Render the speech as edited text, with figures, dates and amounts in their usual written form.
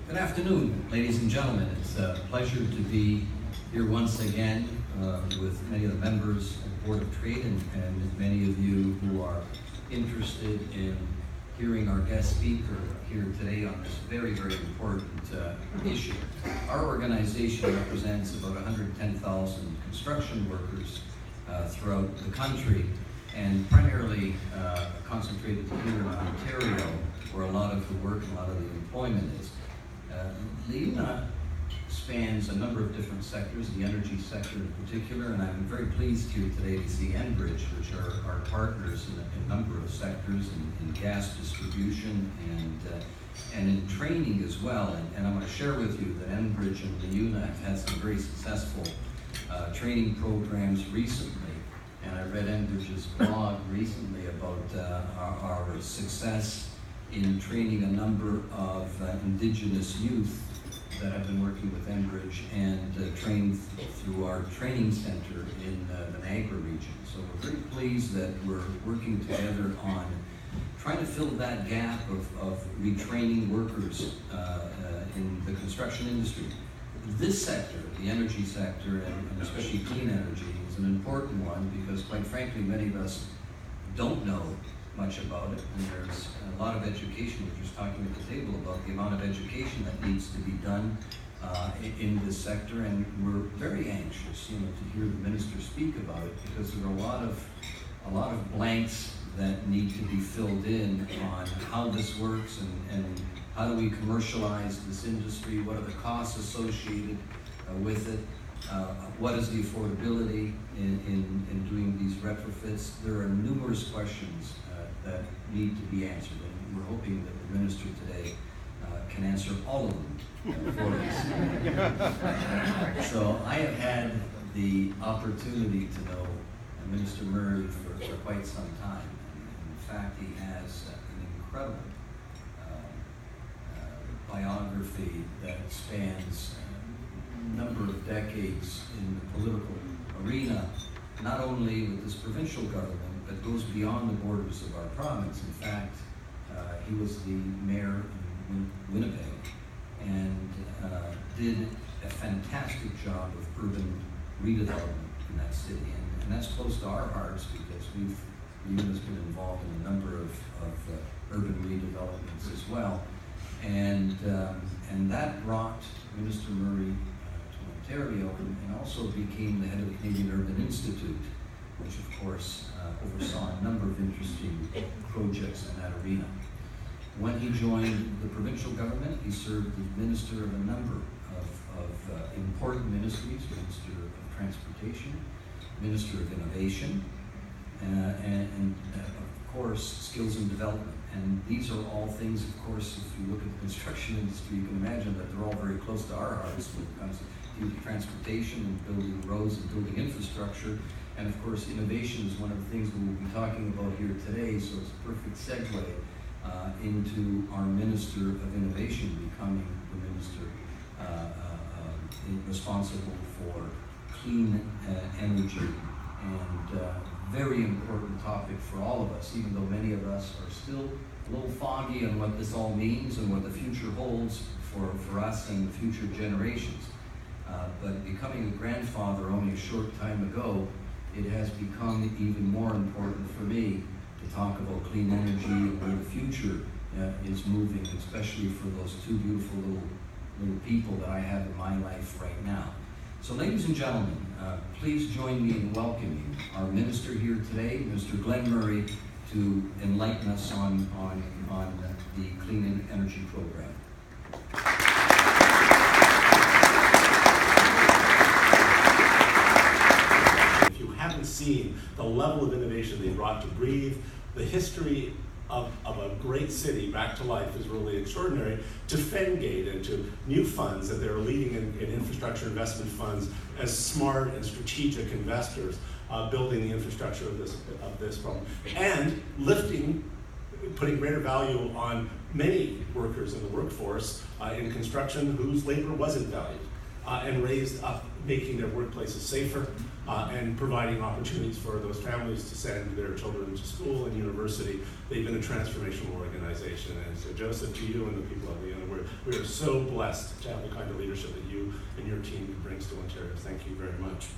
Good afternoon, ladies and gentlemen. It's a pleasure to be here once again with many of the members of the Board of Trade and many of you who are interested in hearing our guest speaker here today on this very, very important issue. Our organization represents about 110,000 construction workers throughout the country, and primarily concentrated here in Ontario, where a lot of the work and a lot of the employment is. LiUNA spans a number of different sectors, the energy sector in particular, and I'm very pleased here today to see Enbridge, which are our partners in a number of sectors, in gas distribution and in training as well. And I'm going to share with you that Enbridge and LiUNA have had some very successful training programs recently. And I read Enbridge's blog recently about our success in training a number of Indigenous youth that have been working with Enbridge and trained through our training center in the Niagara region. So we're very pleased that we're working together on trying to fill that gap of retraining workers in the construction industry. This sector, the energy sector, and especially clean energy, is an important one because, quite frankly, many of us don't know much about it, and there's a lot of education. We're just talking at the table about the amount of education that needs to be done in this sector, and we're very anxious, to hear the minister speak about it because there are a lot of blanks that need to be filled in on how this works and how do we commercialize this industry, what are the costs associated with it, what is the affordability in doing these retrofits. There are numerous questions that need to be answered, and we're hoping that the minister today can answer all of them for us. So I have had the opportunity to know Minister Murray for quite some time. In fact, he has an incredible biography that spans a number of decades in the political arena, not only with this provincial government, but goes beyond the borders of our province. In fact, he was the mayor in Winnipeg and did a fantastic job of urban redevelopment in that city. And that's close to our hearts because LiUNA's been involved in a number of urban redevelopments as well. And that brought Minister Murray to Ontario and also became the head of the Canadian Urban Institute, which of course oversaw a number of interesting projects in that arena. When he joined the provincial government, he served as minister of a number of important ministries: Minister of Transportation, Minister of Innovation, and of course, Skills and Development. And these are all things, of course, if you look at the construction industry, you can imagine that they're all very close to our hearts when it comes to transportation and building roads and building infrastructure. And of course, innovation is one of the things we will be talking about here today, so it's a perfect segue into our Minister of Innovation becoming the minister responsible for clean energy, and very important topic for all of us, even though many of us are still a little foggy on what this all means and what the future holds for us and the future generations. But becoming a grandfather only a short time ago, it has become even more important for me to talk about clean energy and where the future is moving, especially for those two beautiful little people that I have in my life right now. So ladies and gentlemen, please join me in welcoming our minister here today, Mr. Glen Murray, to enlighten us on the clean energy program. Haven't seen the level of innovation they brought to breathe. The history of a great city back to life is really extraordinary. To Fengate and to new funds that they're leading in infrastructure investment funds as smart and strategic investors, building the infrastructure of this problem, and putting greater value on many workers in the workforce in construction whose labor wasn't valued, and raised up, making their workplaces safer, and providing opportunities for those families to send their children to school and university. They've been a transformational organization. And so Joseph, to you and the people of LiUNA, We are so blessed to have the kind of leadership that you and your team brings to Ontario. Thank you very much.